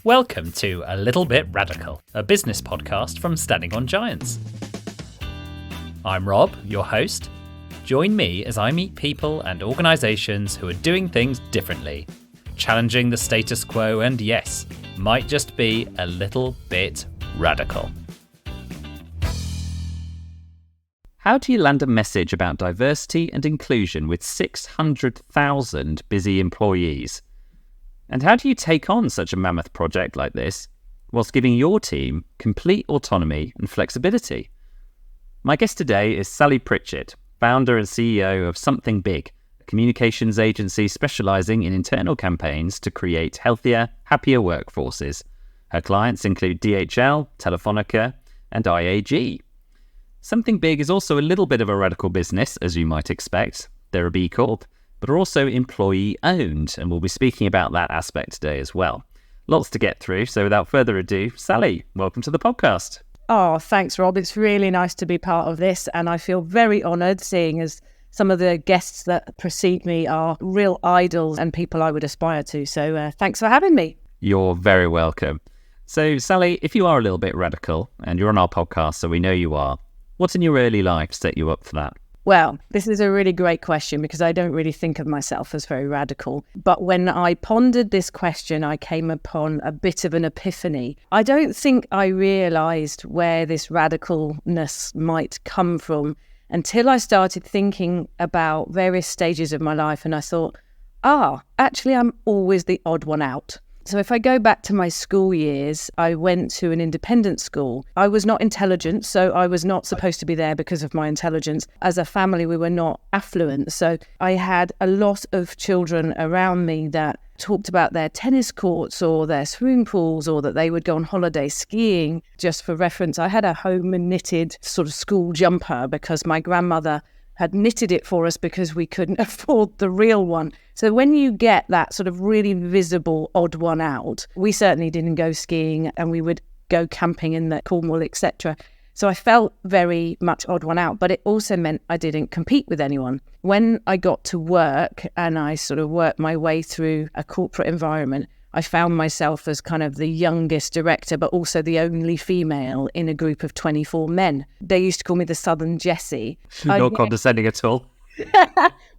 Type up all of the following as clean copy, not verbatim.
Welcome to A Little Bit Radical, a business podcast from Standing on Giants. I'm Rob, your host. Join me as I meet people and organisations who are doing things differently, challenging the status quo and, yes, might just be a little bit radical. How do you land a message about diversity and inclusion with 600,000 busy employees? And how do you take on such a mammoth project like this whilst giving your team complete autonomy and flexibility? My guest today is Sally Pritchett, founder and CEO of Something Big, a communications agency specialising in internal campaigns to create healthier, happier workforces. Her clients include DHL, Telefonica, and IAG. Something Big is also a little bit of a radical business, as you might expect. They're a B Corp, but are also employee-owned, and we'll be speaking about that aspect today as well. Lots to get through, so without further ado, Sally, welcome to the podcast. Oh, thanks, Rob. It's really nice to be part of this, and I feel very honoured, seeing as some of the guests that precede me are real idols and people I would aspire to. So thanks for having me. You're very welcome. So, Sally, if you are a little bit radical, and you're on our podcast, so we know you are, what in your early life set you up for that? Well, this is a really great question because I don't really think of myself as very radical. But when I pondered this question, I came upon a bit of an epiphany. I don't think I realised where this radicalness might come from until I started thinking about various stages of my life. And I thought, actually, I'm always the odd one out. So if I go back to my school years, I went to an independent school. I was not intelligent, so I was not supposed to be there because of my intelligence. As a family, we were not affluent. So I had a lot of children around me that talked about their tennis courts or their swimming pools, or that they would go on holiday skiing. Just for reference, I had a home knitted sort of school jumper because my grandmother had knitted it for us because we couldn't afford the real one. So when you get that sort of really visible odd one out, we certainly didn't go skiing, and we would go camping in the Cornwall, etc. So I felt very much odd one out, but it also meant I didn't compete with anyone. When I got to work and I sort of worked my way through a corporate environment, I found myself as kind of the youngest director, but also the only female in a group of 24 men. They used to call me the Southern Jessie. Not condescending at all.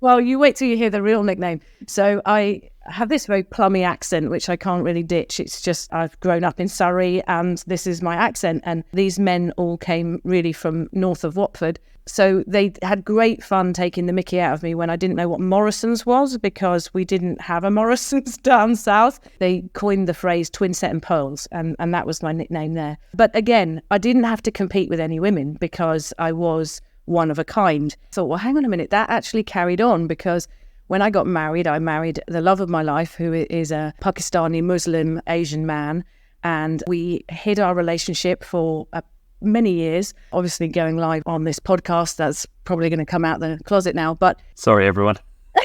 Well, you wait till you hear the real nickname. So I have this very plummy accent, which I can't really ditch. It's just I've grown up in Surrey and this is my accent. And these men all came really from north of Watford. So they had great fun taking the mickey out of me when I didn't know what Morrison's was, because we didn't have a Morrison's down south. They coined the phrase twin set and pearls, and that was my nickname there. But again, I didn't have to compete with any women because I was one of a kind. I thought, well, hang on a minute, that actually carried on, because when I got married, I married the love of my life, who is a Pakistani Muslim Asian man, and we hid our relationship for many years. Obviously going live on this podcast, that's probably going to come out the closet now, but sorry everyone.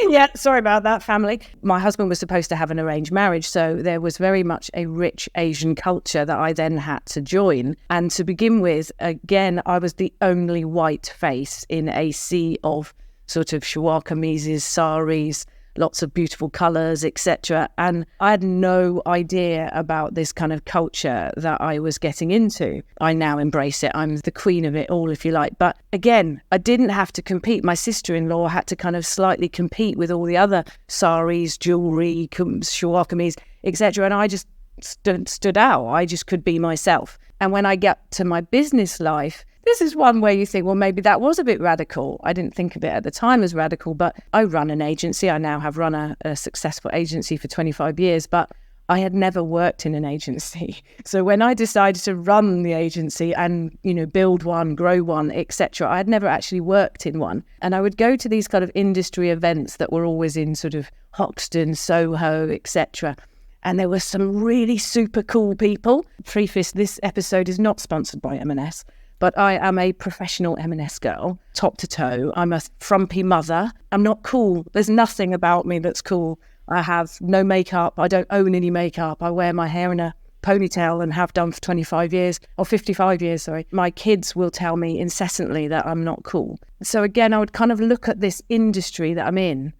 Yeah, sorry about that, family. My husband was supposed to have an arranged marriage, so there was very much a rich Asian culture that I then had to join. And to begin with, again, I was the only white face in a sea of sort of shalwar kameezes, saris, lots of beautiful colours, etc. And I had no idea about this kind of culture that I was getting into. I now embrace it. I'm the queen of it all, if you like. But again, I didn't have to compete. My sister-in-law had to kind of slightly compete with all the other saris, jewellery, shalwar kameez, etc. And I just stood out. I just could be myself. And when I get to my business life, this is one where you think, well, maybe that was a bit radical. I didn't think of it at the time as radical, but I run an agency. I now have run a successful agency for 25 years, but I had never worked in an agency. So when I decided to run the agency and, build one, grow one, etc., I had never actually worked in one. And I would go to these kind of industry events that were always in sort of Hoxton, Soho, etc., and there were some really super cool people. Preface, this episode is not sponsored by M&S. But I am a professional M&S girl, top to toe. I'm a frumpy mother. I'm not cool. There's nothing about me that's cool. I have no makeup. I don't own any makeup. I wear my hair in a ponytail and have done for 25 years, or 55 years, sorry. My kids will tell me incessantly that I'm not cool. So again, I would kind of look at this industry that I'm in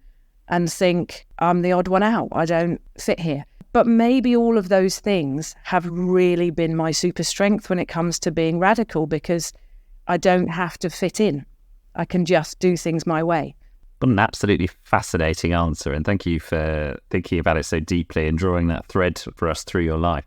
and think, I'm the odd one out. I don't fit here. But maybe all of those things have really been my super strength when it comes to being radical, because I don't have to fit in. I can just do things my way. What an absolutely fascinating answer. And thank you for thinking about it so deeply and drawing that thread for us through your life.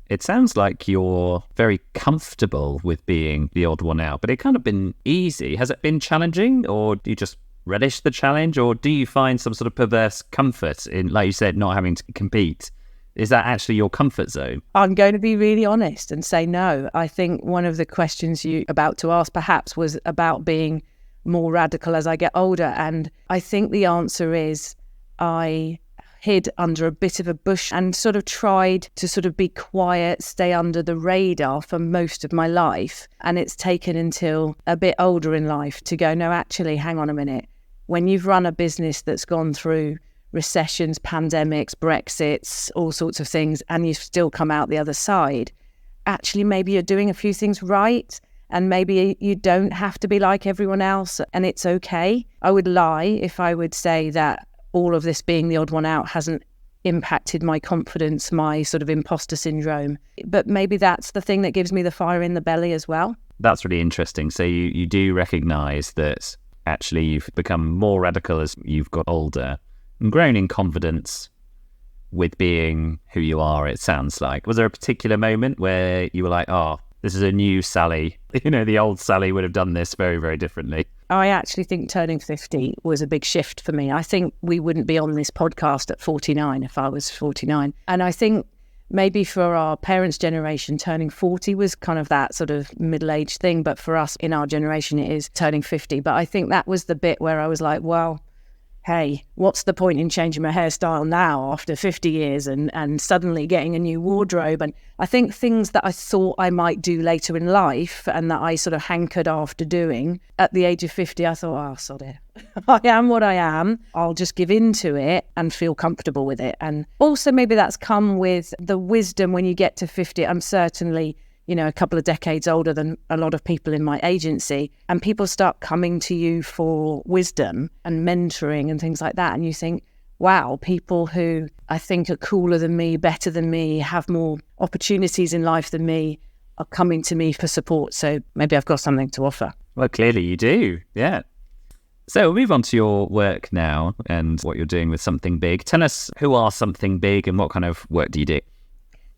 It sounds like you're very comfortable with being the odd one out, but it kind of been easy. Has it been challenging, or do you just relish the challenge, or do you find some sort of perverse comfort in, like you said, not having to compete? Is that actually your comfort zone? I'm going to be really honest and say no. I think one of the questions you about to ask perhaps was about being more radical as I get older. And I think the answer is I hid under a bit of a bush and sort of tried to sort of be quiet, stay under the radar for most of my life. And it's taken until a bit older in life to go, no, actually, hang on a minute. When you've run a business that's gone through recessions, pandemics, Brexits, all sorts of things, and you've still come out the other side, actually, maybe you're doing a few things right. And maybe you don't have to be like everyone else, and it's okay. I would lie if I would say that all of this being the odd one out hasn't impacted my confidence, my sort of imposter syndrome. But maybe that's the thing that gives me the fire in the belly as well. That's really interesting. So you do recognise that actually you've become more radical as you've got older and grown in confidence with being who you are, it sounds like. Was there a particular moment where you were like, oh, this is a new Sally? The old Sally would have done this very, very differently. I actually think turning 50 was a big shift for me. I think we wouldn't be on this podcast at 49 if I was 49. And I think maybe for our parents' generation, turning 40 was kind of that sort of middle-aged thing. But for us in our generation, it is turning 50. But I think that was the bit where I was like, well, hey, what's the point in changing my hairstyle now after 50 years and suddenly getting a new wardrobe? And I think things that I thought I might do later in life and that I sort of hankered after doing at the age of 50, I thought, oh, sod it. I am what I am. I'll just give in to it and feel comfortable with it. And also maybe that's come with the wisdom when you get to 50. I'm certainly a couple of decades older than a lot of people in my agency, and people start coming to you for wisdom and mentoring and things like that. And you think, wow, people who I think are cooler than me, better than me, have more opportunities in life than me are coming to me for support. So maybe I've got something to offer. Well, clearly you do. Yeah. So we'll move on to your work now and what you're doing with Something Big. Tell us who are Something Big and what kind of work do you do?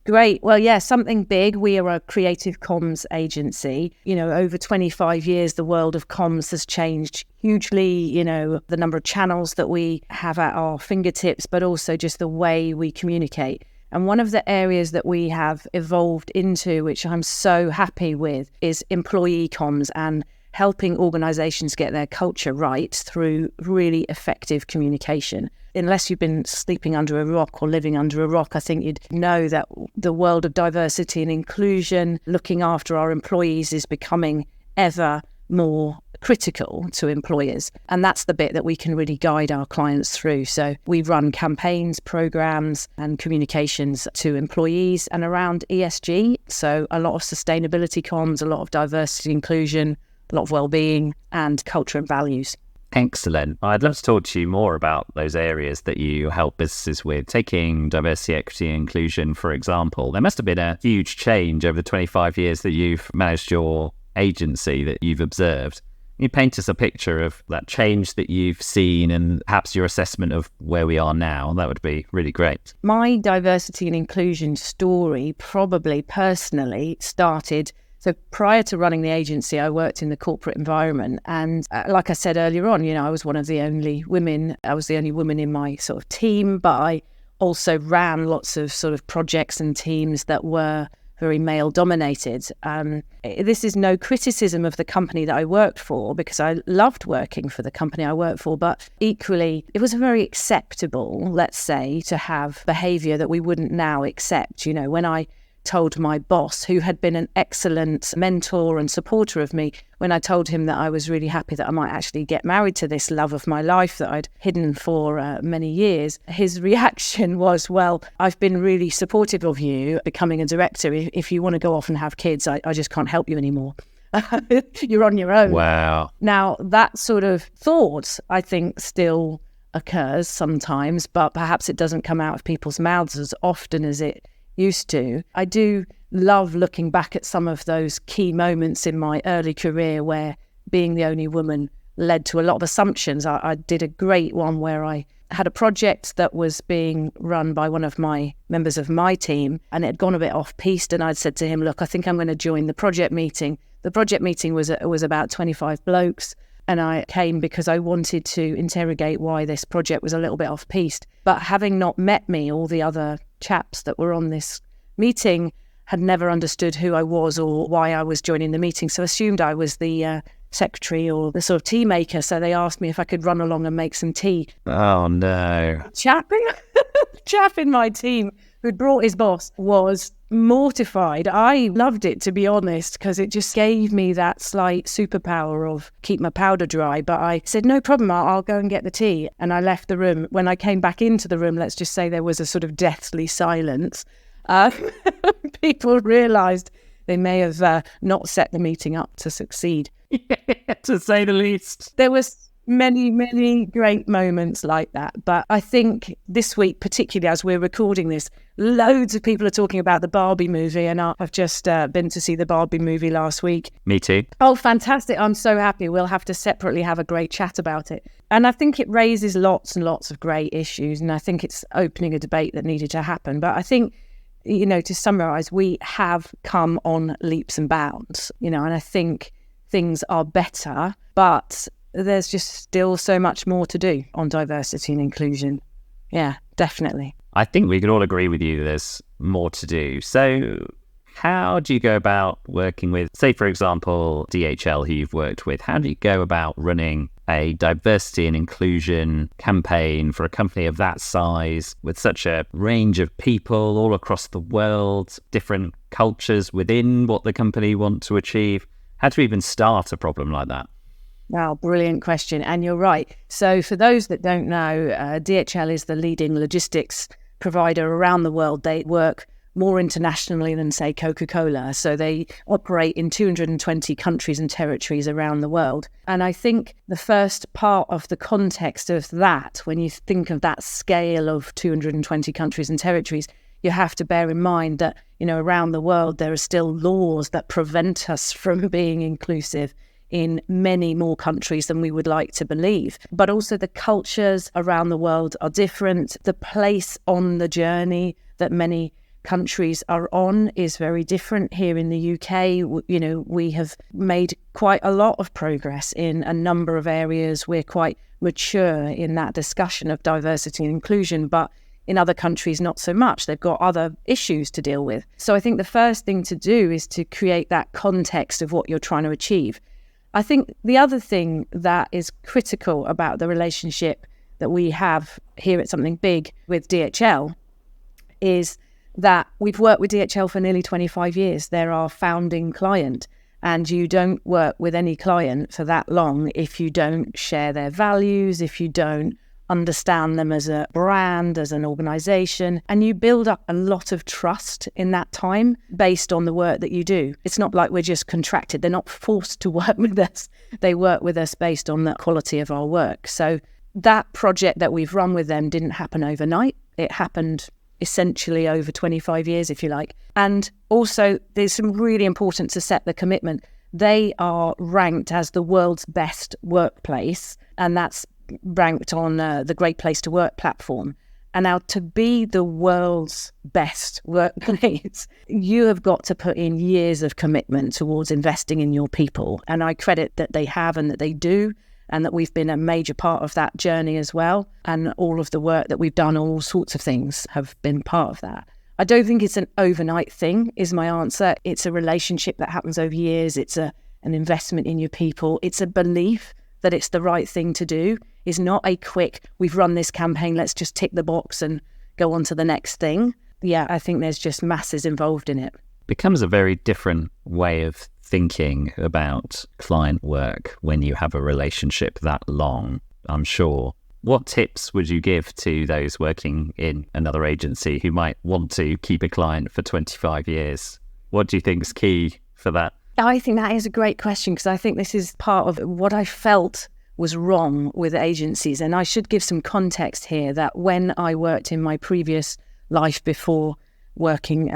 Great. Well, yeah, Something Big. We are a creative comms agency. Over 25 years, the world of comms has changed hugely. The number of channels that we have at our fingertips, but also just the way we communicate. And one of the areas that we have evolved into, which I'm so happy with, is employee comms and helping organisations get their culture right through really effective communication. Unless you've been sleeping under a rock or living under a rock, I think you'd know that the world of diversity and inclusion, looking after our employees, is becoming ever more critical to employers. And that's the bit that we can really guide our clients through. So we run campaigns, programs and communications to employees and around ESG. So a lot of sustainability comms, a lot of diversity, inclusion, a lot of well-being and culture and values. Excellent. I'd love to talk to you more about those areas that you help businesses with. Taking diversity, equity, and inclusion, for example. There must have been a huge change over the 25 years that you've managed your agency that you've observed. Can you paint us a picture of that change that you've seen and perhaps your assessment of where we are now? That would be really great. My diversity and inclusion story probably personally started. So prior to running the agency, I worked in the corporate environment. And like I said earlier on, I was one of the only women. I was the only woman in my sort of team, but I also ran lots of sort of projects and teams that were very male dominated. This is no criticism of the company that I worked for, because I loved working for the company I worked for. But equally, it was very acceptable, let's say, to have behaviour that we wouldn't now accept. When I told my boss, who had been an excellent mentor and supporter of me, when I told him that I was really happy that I might actually get married to this love of my life that I'd hidden for many years, his reaction was, well, I've been really supportive of you becoming a director. If you want to go off and have kids, I just can't help you anymore. You're on your own. Wow. Now, that sort of thought, I think, still occurs sometimes, but perhaps it doesn't come out of people's mouths as often as it used to. I do love looking back at some of those key moments in my early career where being the only woman led to a lot of assumptions. I did a great one where I had a project that was being run by one of my members of my team, and it had gone a bit off-piste, and I'd said to him, look, I think I'm going to join the project meeting. The project meeting was about 25 blokes, and I came because I wanted to interrogate why this project was a little bit off-piste. But having not met me, all the other chaps that were on this meeting had never understood who I was or why I was joining the meeting, so assumed I was the secretary or the sort of tea maker. So they asked me if I could run along and make some tea. Oh, no. Chap in my team who'd brought his boss was mortified. I loved it, to be honest, because it just gave me that slight superpower of keep my powder dry. But I said, no problem, I'll go and get the tea. And I left the room. When I came back into the room, let's just say there was a sort of deathly silence. People realised they may have not set the meeting up to succeed. Yeah, to say the least. There was many, many great moments like that. But I think this week, particularly as we're recording this, loads of people are talking about the Barbie movie, and I've just been to see the Barbie movie last week. Me too. Oh, fantastic. I'm so happy. We'll have to separately have a great chat about it. And I think it raises lots and lots of great issues, and I think it's opening a debate that needed to happen. But I think, you know, to summarise, we have come on leaps and bounds, you know, and I think things are better, but there's just still so much more to do on diversity and inclusion. Yeah, definitely. I think we could all agree with you there's more to do. So how do you go about working with, say, for example, DHL, who you've worked with? How do you go about running a diversity and inclusion campaign for a company of that size with such a range of people all across the world, different cultures within what the company want to achieve? How to even start a problem like that? Wow, brilliant question. And you're right. So for those that don't know, DHL is the leading logistics provider around the world. They work more internationally than, say, Coca-Cola. So they operate in 220 countries and territories around the world. And I think the first part of the context of that, when you think of that scale of 220 countries and territories, you have to bear in mind that, you know, around the world, there are still laws that prevent us from being inclusive in many more countries than we would like to believe. But also the cultures around the world are different. The place on the journey that many countries are on is very different. Here in the UK, you know, we have made quite a lot of progress in a number of areas. We're quite mature in that discussion of diversity and inclusion, but in other countries, not so much. They've got other issues to deal with. So I think the first thing to do is to create that context of what you're trying to achieve. I think the other thing that is critical about the relationship that we have here at Something Big with DHL is that we've worked with DHL for nearly 25 years. They're our founding client, and you don't work with any client for that long if you don't share their values, if you don't understand them as a brand, as an organisation, and you build up a lot of trust in that time based on the work that you do. It's not like we're just contracted. They're not forced to work with us. They work with us based on the quality of our work. So that project that we've run with them didn't happen overnight. It happened essentially over 25 years, if you like. And also, there's some really important to set the commitment. They are ranked as the world's best workplace, and that's ranked on the Great Place to Work platform. And now, to be the world's best workplace, you have got to put in years of commitment towards investing in your people. And I credit that they have and that they do, and that we've been a major part of that journey as well. And all of the work that we've done, all sorts of things have been part of that. I don't think it's an overnight thing, is my answer. It's a relationship that happens over years. It's an investment in your people. It's a belief that it's the right thing to do. It's not a quick, we've run this campaign, let's just tick the box and go on to the next thing. Yeah, I think there's just masses involved in it. Becomes a very different way of thinking about client work when you have a relationship that long, I'm sure. What tips would you give to those working in another agency who might want to keep a client for 25 years? What do you think is key for that? I think that is a great question, because I think this is part of what I felt was wrong with agencies. And I should give some context here that when I worked in my previous life before working,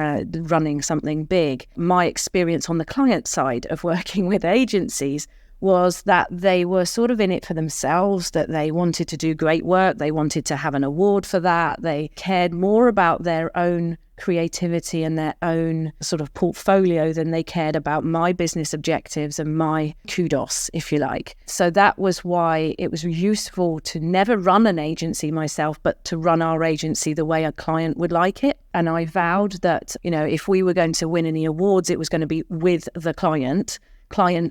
running something big, my experience on the client side of working with agencies was that they were sort of in it for themselves, that they wanted to do great work, they wanted to have an award for that, they cared more about their own creativity and their own sort of portfolio than they cared about my business objectives and my kudos, if you like. So that was why it was useful to never run an agency myself, but to run our agency the way a client would like it. And I vowed that, if we were going to win any awards, it was going to be with the client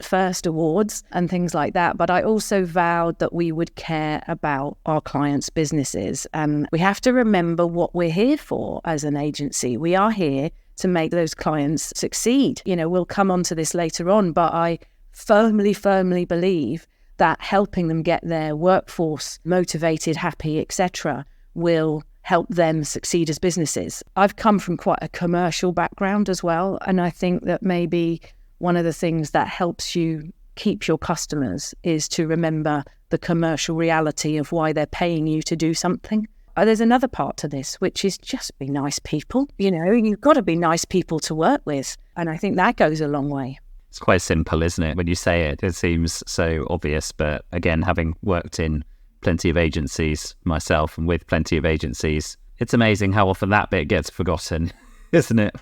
first awards and things like that. But I also vowed that we would care about our clients' businesses. And we have to remember what we're here for as an agency. We are here to make those clients succeed. We'll come on to this later on, but I firmly believe that helping them get their workforce motivated, happy, etc., will help them succeed as businesses. I've come from quite a commercial background as well, and I think that maybe one of the things that helps you keep your customers is to remember the commercial reality of why they're paying you to do something. There's another part to this, which is just be nice people. You've got to be nice people to work with. And I think that goes a long way. It's quite simple, isn't it? When you say it, it seems so obvious. But again, having worked in plenty of agencies myself and with plenty of agencies, it's amazing how often that bit gets forgotten, isn't it?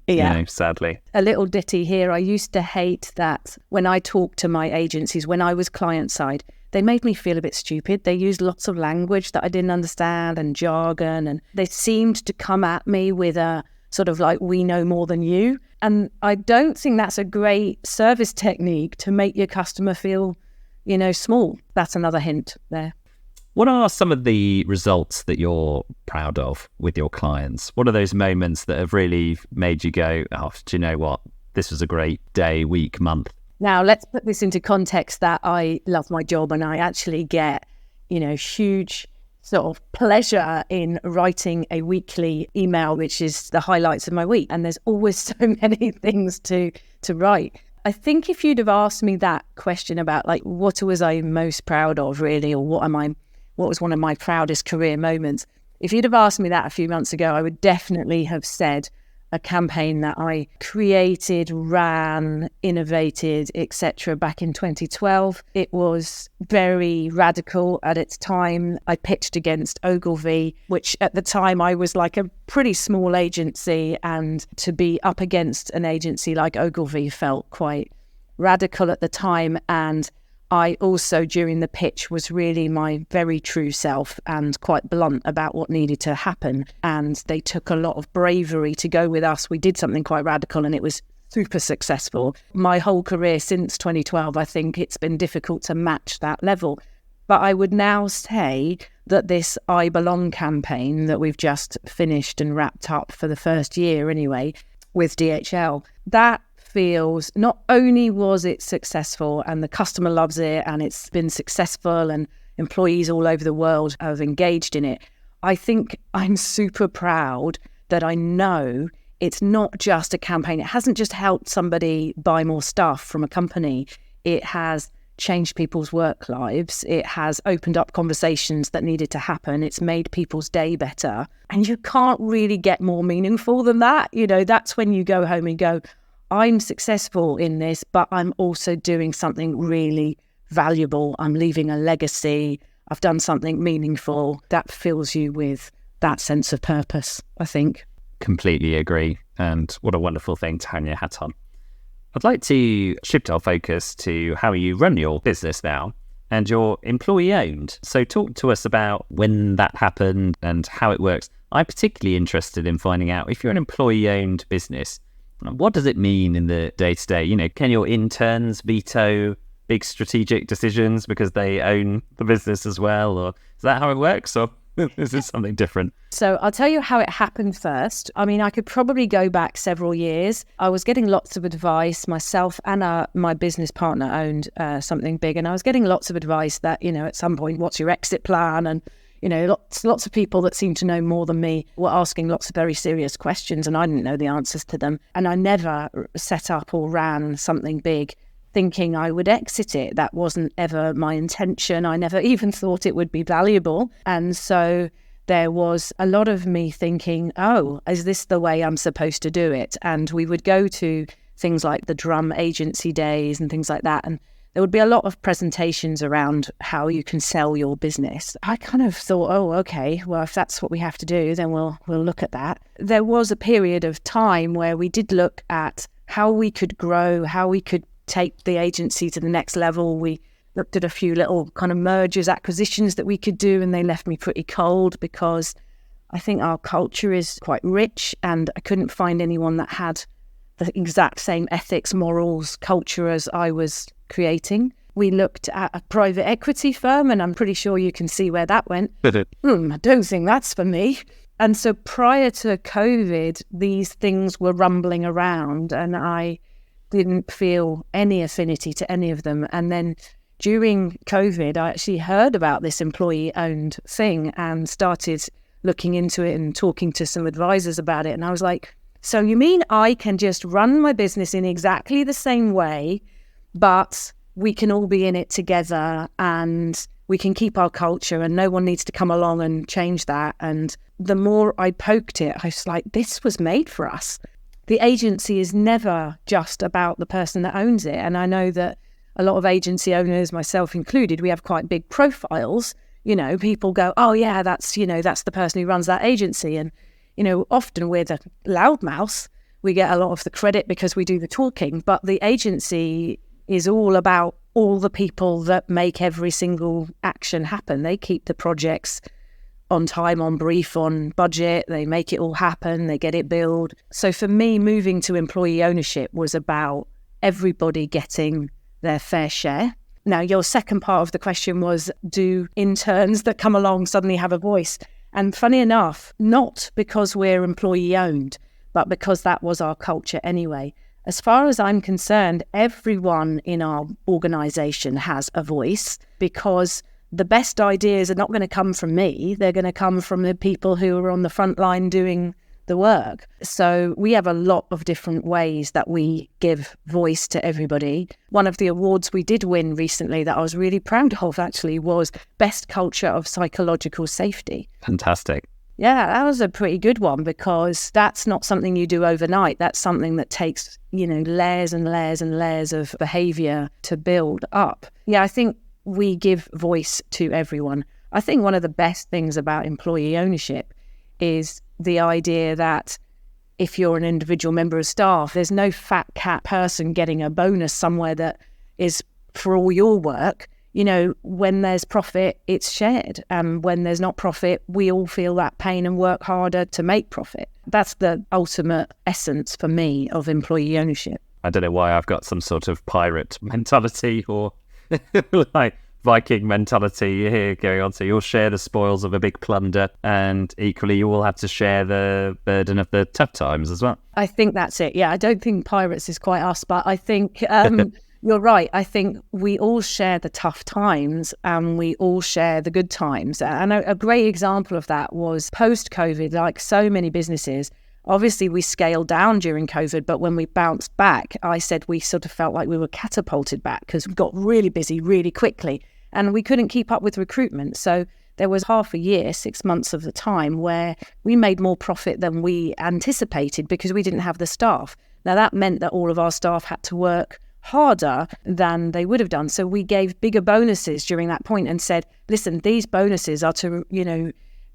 Yeah, sadly. A little ditty here. I used to hate that when I talked to my agencies, when I was client side, they made me feel a bit stupid. They used lots of language that I didn't understand and jargon, and they seemed to come at me with a sort of like, we know more than you. And I don't think that's a great service technique to make your customer feel, small. That's another hint there. What are some of the results that you're proud of with your clients? What are those moments that have really made you go, oh, do you know what? This was a great day, week, month. Now, let's put this into context that I love my job and I actually get, huge sort of pleasure in writing a weekly email, which is the highlights of my week. And there's always so many things to write. I think if you'd have asked me that question about what was I most proud of really, or what was one of my proudest career moments? If you'd have asked me that a few months ago, I would definitely have said a campaign that I created, ran, innovated, etc. back in 2012. It was very radical at its time. I pitched against Ogilvy, which at the time I was like a pretty small agency, and to be up against an agency like Ogilvy felt quite radical at the time. And I also, during the pitch, was really my very true self and quite blunt about what needed to happen. And they took a lot of bravery to go with us. We did something quite radical and it was super successful. My whole career since 2012, I think it's been difficult to match that level. But I would now say that this I Belong campaign that we've just finished and wrapped up for the first year anyway with DHL, that feels, not only was it successful and the customer loves it and it's been successful and employees all over the world have engaged in it, I think I'm super proud that I know it's not just a campaign. It hasn't just helped somebody buy more stuff from a company. It has changed people's work lives. It has opened up conversations that needed to happen. It's made people's day better. And you can't really get more meaningful than that. That's when you go home and go, I'm successful in this, but I'm also doing something really valuable. I'm leaving a legacy. I've done something meaningful. That fills you with that sense of purpose, I think. Completely agree. And what a wonderful thing to hang your hat on. I'd like to shift our focus to how you run your business now, and you're employee owned. So talk to us about when that happened and how it works. I'm particularly interested in finding out, if you're an employee owned business, what does it mean in the day-to-day? Can your interns veto big strategic decisions because they own the business as well? Or is that how it works? Or is this something different? So I'll tell you how it happened first. I mean, I could probably go back several years. I was getting lots of advice. Myself and my business partner owned something big. And I was getting lots of advice that, at some point, what's your exit plan? And lots of people that seem to know more than me were asking lots of very serious questions and I didn't know the answers to them. And I never set up or ran something big thinking I would exit it. That wasn't ever my intention. I never even thought it would be valuable. And so there was a lot of me thinking, oh, is this the way I'm supposed to do it? And we would go to things like the drum agency days and things like that. And there would be a lot of presentations around how you can sell your business. I kind of thought, oh, okay, well, if that's what we have to do, then we'll look at that. There was a period of time where we did look at how we could grow, how we could take the agency to the next level. We looked at a few little kind of mergers, acquisitions that we could do, and they left me pretty cold because I think our culture is quite rich and I couldn't find anyone that had the exact same ethics, morals, culture as I was creating. We looked at a private equity firm, and I'm pretty sure you can see where that went. I don't think that's for me. And so prior to COVID, these things were rumbling around and I didn't feel any affinity to any of them. And then during COVID, I actually heard about this employee-owned thing and started looking into it and talking to some advisors about it. And I was like, so you mean I can just run my business in exactly the same way, but we can all be in it together and we can keep our culture and no one needs to come along and change that? And the more I poked it, I was like, this was made for us. The agency is never just about the person that owns it. And I know that a lot of agency owners, myself included, we have quite big profiles. You know, people go, oh yeah, that's the person who runs that agency. And, you know, often we're the loudmouth. We get a lot of the credit because we do the talking, but the agency is all about all the people that make every single action happen. They keep the projects on time, on brief, on budget. They make it all happen. They get it billed. So for me, moving to employee ownership was about everybody getting their fair share. Now, your second part of the question was, do interns that come along suddenly have a voice? And funny enough, not because we're employee owned, but because that was our culture anyway. As far as I'm concerned, everyone in our organisation has a voice, because the best ideas are not going to come from me. They're going to come from the people who are on the front line doing the work. So we have a lot of different ways that we give voice to everybody. One of the awards we did win recently that I was really proud of actually was Best Culture of Psychological Safety. Fantastic. Yeah, that was a pretty good one, because that's not something you do overnight. That's something that takes, layers and layers and layers of behaviour to build up. Yeah, I think we give voice to everyone. I think one of the best things about employee ownership is the idea that if you're an individual member of staff, there's no fat cat person getting a bonus somewhere that is for all your work. When there's profit, it's shared. And when there's not profit, we all feel that pain and work harder to make profit. That's the ultimate essence for me of employee ownership. I don't know why I've got some sort of pirate mentality or like Viking mentality here going on. So you'll share the spoils of a big plunder, and equally you will have to share the burden of the tough times as well. I think that's it. Yeah, I don't think pirates is quite us, but I think you're right. I think we all share the tough times and we all share the good times. And a great example of that was post-COVID, like so many businesses. Obviously, we scaled down during COVID, but when we bounced back, I said we sort of felt like we were catapulted back because we got really busy really quickly and we couldn't keep up with recruitment. So there was half a year, 6 months of the time, where we made more profit than we anticipated because we didn't have the staff. Now, that meant that all of our staff had to work harder than they would have done. So we gave bigger bonuses during that point and said, listen, these bonuses are to,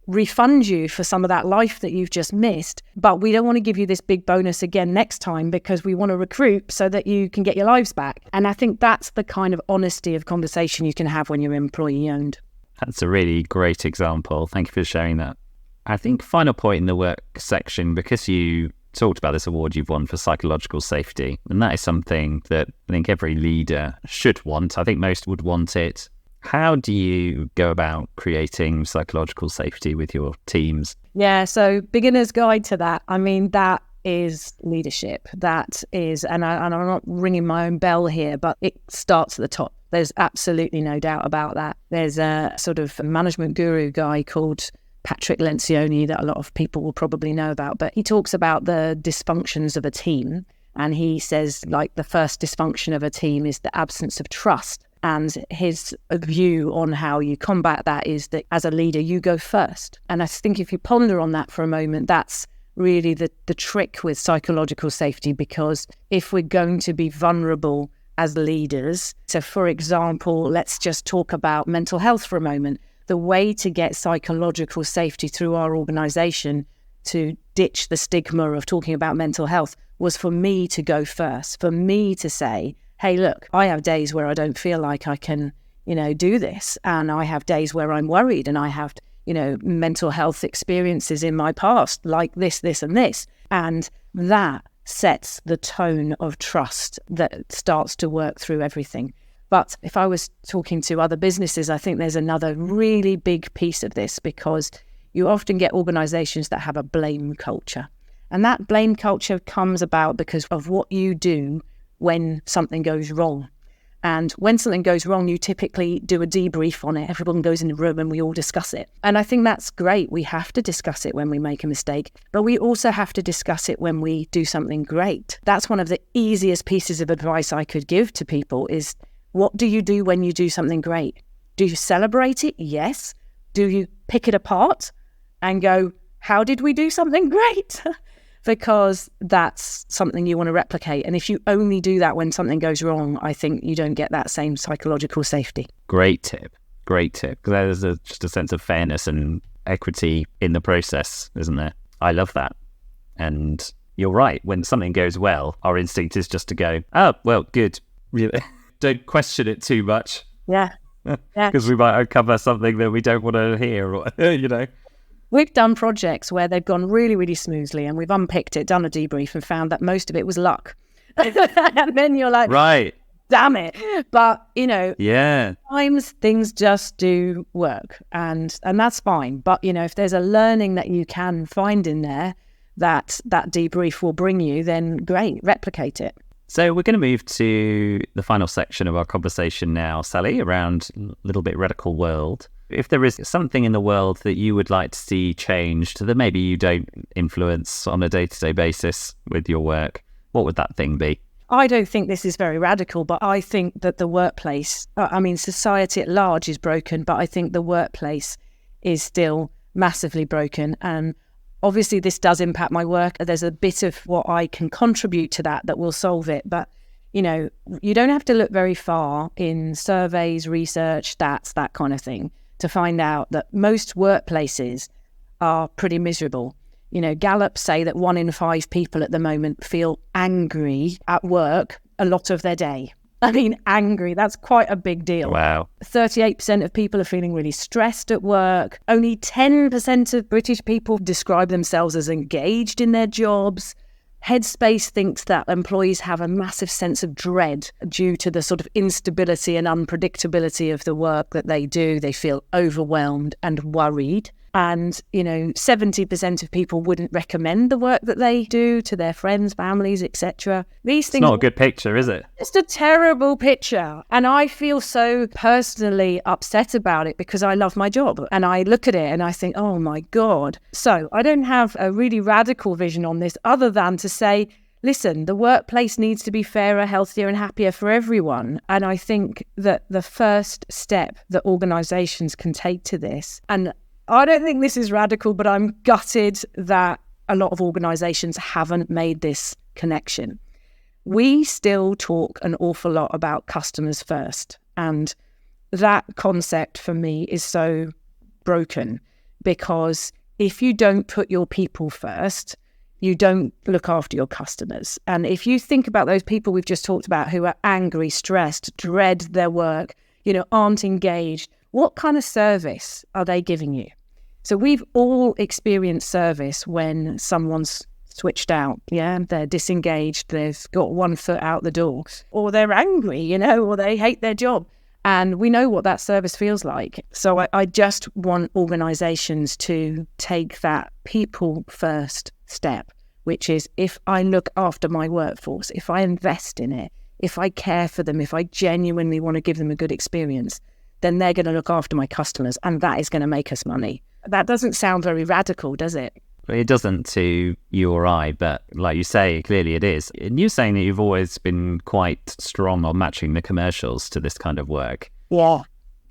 refund you for some of that life that you've just missed, but we don't want to give you this big bonus again next time because we want to recruit so that you can get your lives back. And I think that's the kind of honesty of conversation you can have when you're employee owned. That's a really great example. Thank you for sharing that. I think final point in the work section, because you talked about this award you've won for psychological safety, and that is something that I think every leader should want. I think most would want it. How do you go about creating psychological safety with your teams? Yeah, so beginner's guide to that. I mean, that is leadership. That is, and I'm not ringing my own bell here, but it starts at the top. There's absolutely no doubt about that. There's a sort of management guru guy called Patrick Lencioni that a lot of people will probably know about, but he talks about the dysfunctions of a team. And he says, like, the first dysfunction of a team is the absence of trust. And his view on how you combat that is that as a leader, you go first. And I think if you ponder on that for a moment, that's really the trick with psychological safety, because if we're going to be vulnerable as leaders, so for example, let's just talk about mental health for a moment. The way to get psychological safety through our organisation to ditch the stigma of talking about mental health was for me to go first, for me to say, hey, look, I have days where I don't feel like I can, do this. And I have days where I'm worried, and I have, mental health experiences in my past like this, and this. And that sets the tone of trust that starts to work through everything. But if I was talking to other businesses, I think there's another really big piece of this, because you often get organizations that have a blame culture. And that blame culture comes about because of what you do when something goes wrong. And when something goes wrong, you typically do a debrief on it. Everyone goes in the room and we all discuss it. And I think that's great. We have to discuss it when we make a mistake, but we also have to discuss it when we do something great. That's one of the easiest pieces of advice I could give to people is, what do you do when you do something great? Do you celebrate it? Yes. Do you pick it apart and go, how did we do something great? Because that's something you want to replicate. And if you only do that when something goes wrong, I think you don't get that same psychological safety. Great tip. There's just a sense of fairness and equity in the process, isn't there? I love that. And you're right. When something goes well, our instinct is just to go, oh, well, good. Don't question it too much. Yeah. Because we might uncover something that we don't want to hear, or, We've done projects where they've gone really, really smoothly, and we've unpicked it, done a debrief, and found that most of it was luck. And then you're like, right, damn it. But, yeah, sometimes things just do work, and that's fine. But, if there's a learning that you can find in there that debrief will bring you, then great, replicate it. So we're going to move to the final section of our conversation now, Sally, around a little bit radical world. If there is something in the world that you would like to see changed that maybe you don't influence on a day-to-day basis with your work, what would that thing be? I don't think this is very radical, but I think that the workplace, society at large is broken, but I think the workplace is still massively broken. And obviously this does impact my work. There's a bit of what I can contribute to that will solve it. But, you don't have to look very far in surveys, research, stats, that kind of thing, to find out that most workplaces are pretty miserable. Gallup say that 1 in 5 people at the moment feel angry at work a lot of their day. Angry, that's quite a big deal. Wow. 38% of people are feeling really stressed at work. Only 10% of British people describe themselves as engaged in their jobs. Headspace thinks that employees have a massive sense of dread due to the sort of instability and unpredictability of the work that they do. They feel overwhelmed and worried. And, 70% of people wouldn't recommend the work that they do to their friends, families, etc. These things. It's not a good picture, is it? It's a terrible picture. And I feel so personally upset about it because I love my job. And I look at it and I think, oh my God. So I don't have a really radical vision on this other than to say, listen, the workplace needs to be fairer, healthier and happier for everyone. And I think that the first step that organisations can take to this, and I don't think this is radical, but I'm gutted that a lot of organisations haven't made this connection. We still talk an awful lot about customers first. And that concept for me is so broken, because if you don't put your people first, you don't look after your customers. And if you think about those people we've just talked about who are angry, stressed, dread their work, aren't engaged, what kind of service are they giving you? So we've all experienced service when someone's switched out, they're disengaged, they've got one foot out the door, or they're angry, or they hate their job. And we know what that service feels like. So I just want organisations to take that people first step, which is, if I look after my workforce, if I invest in it, if I care for them, if I genuinely want to give them a good experience, then they're going to look after my customers, and that is going to make us money. That doesn't sound very radical, does it? It doesn't to you or I, but like you say, clearly it is. And you're saying that you've always been quite strong on matching the commercials to this kind of work. Yeah.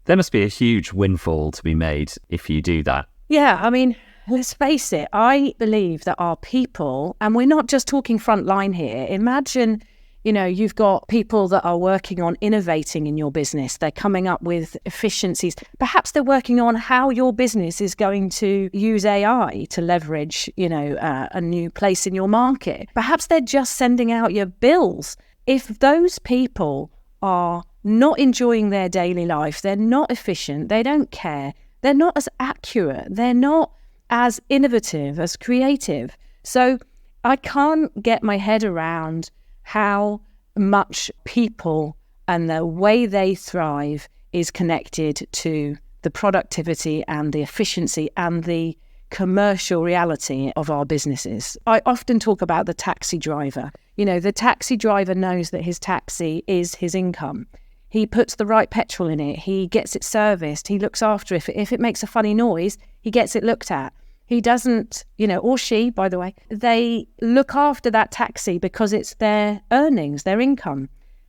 There must be a huge windfall to be made if you do that. Yeah, I mean, let's face it, I believe that our people, and we're not just talking frontline here, imagine, you've got people that are working on innovating in your business. They're coming up with efficiencies. Perhaps they're working on how your business is going to use AI to leverage, a new place in your market. Perhaps they're just sending out your bills. If those people are not enjoying their daily life, they're not efficient, they don't care, they're not as accurate, they're not as innovative, as creative. So I can't get my head around how much people and the way they thrive is connected to the productivity and the efficiency and the commercial reality of our businesses. I often talk about the taxi driver. The taxi driver knows that his taxi is his income. He puts the right petrol in it. He gets it serviced. He looks after it. If it makes a funny noise, he gets it looked at. He doesn't, or she, by the way, they look after that taxi because it's their earnings, their income.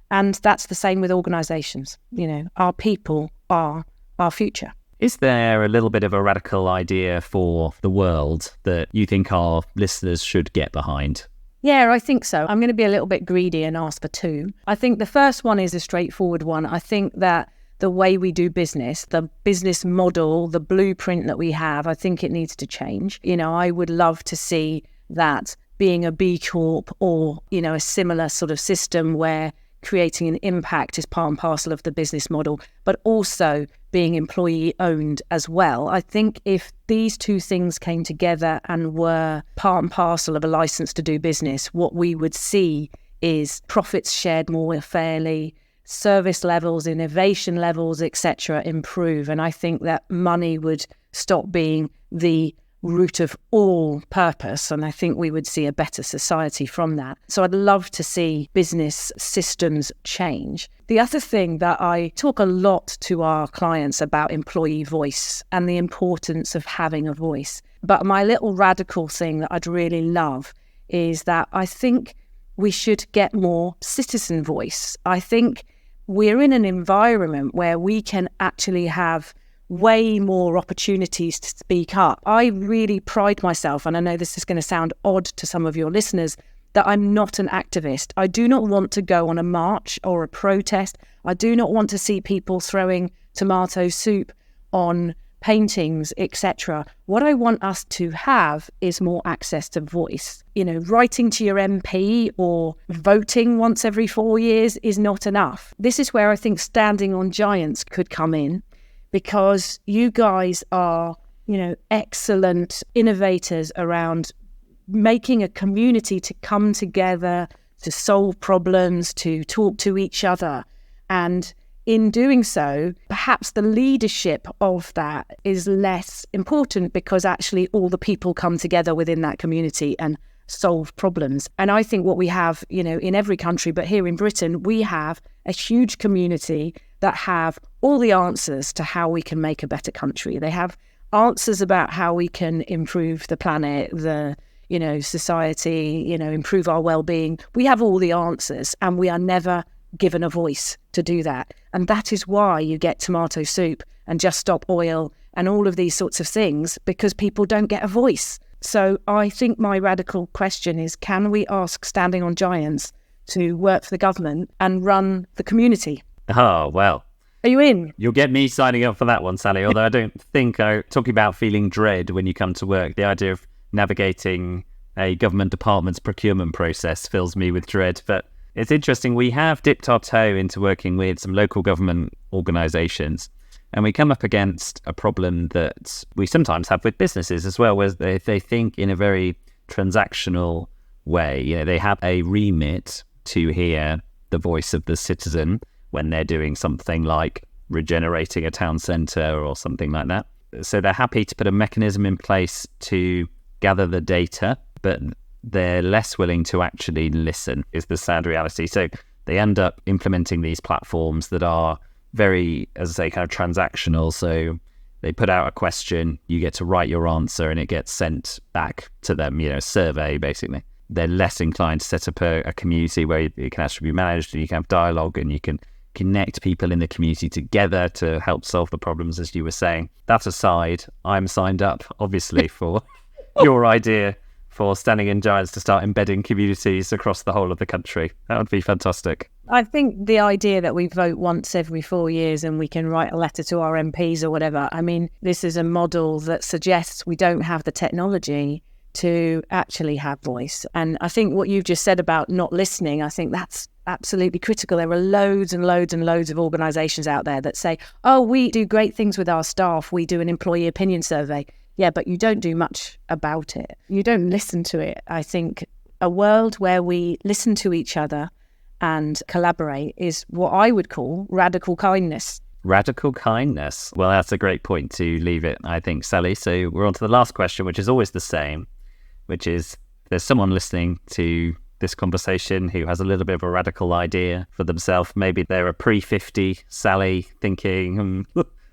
And that's the same with organisations. Our people are our future. Is there a little bit of a radical idea for the world that you think our listeners should get behind? Yeah, I think so. I'm going to be a little bit greedy and ask for two. I think the first one is a straightforward one. I think that the way we do business, the business model, the blueprint that we have, I think it needs to change. I would love to see that being a B Corp or, a similar sort of system where creating an impact is part and parcel of the business model, but also being employee owned as well. I think if these two things came together and were part and parcel of a license to do business, what we would see is profits shared more fairly, service levels, innovation levels, etc., improve. And I think that money would stop being the root of all purpose. And I think we would see a better society from that. So I'd love to see business systems change. The other thing that I talk a lot to our clients about employee voice and the importance of having a voice. But my little radical thing that I'd really love is that I think we should get more citizen voice. I think we're in an environment where we can actually have way more opportunities to speak up. I really pride myself, and I know this is going to sound odd to some of your listeners, that I'm not an activist. I do not want to go on a march or a protest. I do not want to see people throwing tomato soup on paintings, etc. What I want us to have is more access to voice. Writing to your MP or voting once every 4 years is not enough. This is where I think standing on giants could come in, because you guys are, excellent innovators around making a community to come together, to solve problems, to talk to each other. And in doing so, perhaps the leadership of that is less important because actually all the people come together within that community and solve problems. And I think what we have, in every country, but here in Britain, we have a huge community that have all the answers to how we can make a better country. They have answers about how we can improve the planet, the society, improve our well-being. We have all the answers, and we are never given a voice to do that. And that is why you get tomato soup and Just Stop Oil and all of these sorts of things, because people don't get a voice. So I think my radical question is, can we ask Standing on Giants to work for the government and run the community? Oh, well. Are you in? You'll get me signing up for that one, Sally, although I don't think talking about feeling dread when you come to work, the idea of navigating a government department's procurement process fills me with dread. But it's interesting, we have dipped our toe into working with some local government organisations, and we come up against a problem that we sometimes have with businesses as well, where they think in a very transactional way. They have a remit to hear the voice of the citizen when they're doing something like regenerating a town centre or something like that. So they're happy to put a mechanism in place to gather the data, but they're less willing to actually listen, is the sad reality. So they end up implementing these platforms that are very, as I say, kind of transactional. So They put out a question, you get to write your answer and it gets sent back to them, survey basically. They're less inclined to set up a community where it can actually be managed and you can have dialogue and you can connect people in the community together to help solve the problems, as you were saying. That aside, I'm signed up, obviously, for your idea for Standing in Giants to start embedding communities across the whole of the country. That would be fantastic. I think the idea that we vote once every 4 years and we can write a letter to our MPs or whatever, I mean, this is a model that suggests we don't have the technology to actually have voice. And I think what you've just said about not listening, I think that's absolutely critical. There are loads and loads and loads of organisations out there that say, oh, we do great things with our staff. We do an employee opinion survey. Yeah, but you don't do much about it. You don't listen to it. I think a world where we listen to each other and collaborate is what I would call radical kindness. Radical kindness. Well, that's a great point to leave it, I think, Sally. So we're on to the last question, which is always the same, which is there's someone listening to this conversation who has a little bit of a radical idea for themselves. Maybe they're a pre-50 Sally thinking,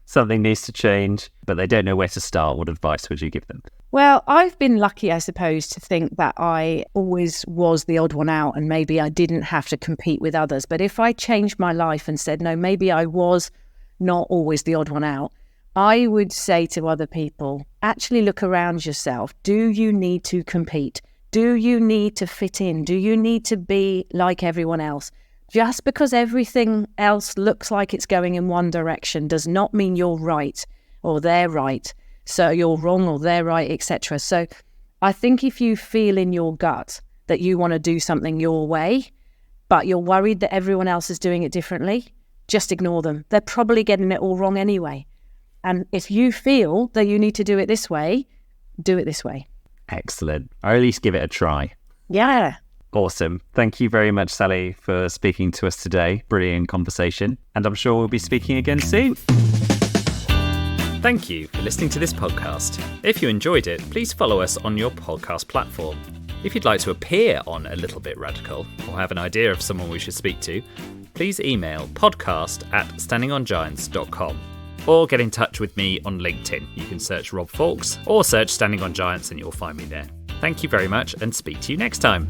something needs to change, but they don't know where to start. What advice would you give them? Well, I've been lucky, I suppose, to think that I always was the odd one out and maybe I didn't have to compete with others. But if I changed my life and said, no, maybe I was not always the odd one out, I would say to other people, actually look around yourself. Do you need to compete? Do you need to fit in? Do you need to be like everyone else? Just because everything else looks like it's going in one direction does not mean you're right or they're right. So you're wrong or they're right, etc. So I think if you feel in your gut that you want to do something your way, but you're worried that everyone else is doing it differently, just ignore them. They're probably getting it all wrong anyway. And if you feel that you need to do it this way, do it this way. Excellent. Or at least give it a try. Yeah. Awesome. Thank you very much, Sally, for speaking to us today. Brilliant conversation. And I'm sure we'll be speaking again soon. Thank you for listening to this podcast. If you enjoyed it, please follow us on your podcast platform. If you'd like to appear on A Little Bit Radical or have an idea of someone we should speak to, please email podcast@standingongiants.com or get in touch with me on LinkedIn. You can search Rob Fawkes or search Standing on Giants and you'll find me there. Thank you very much and speak to you next time.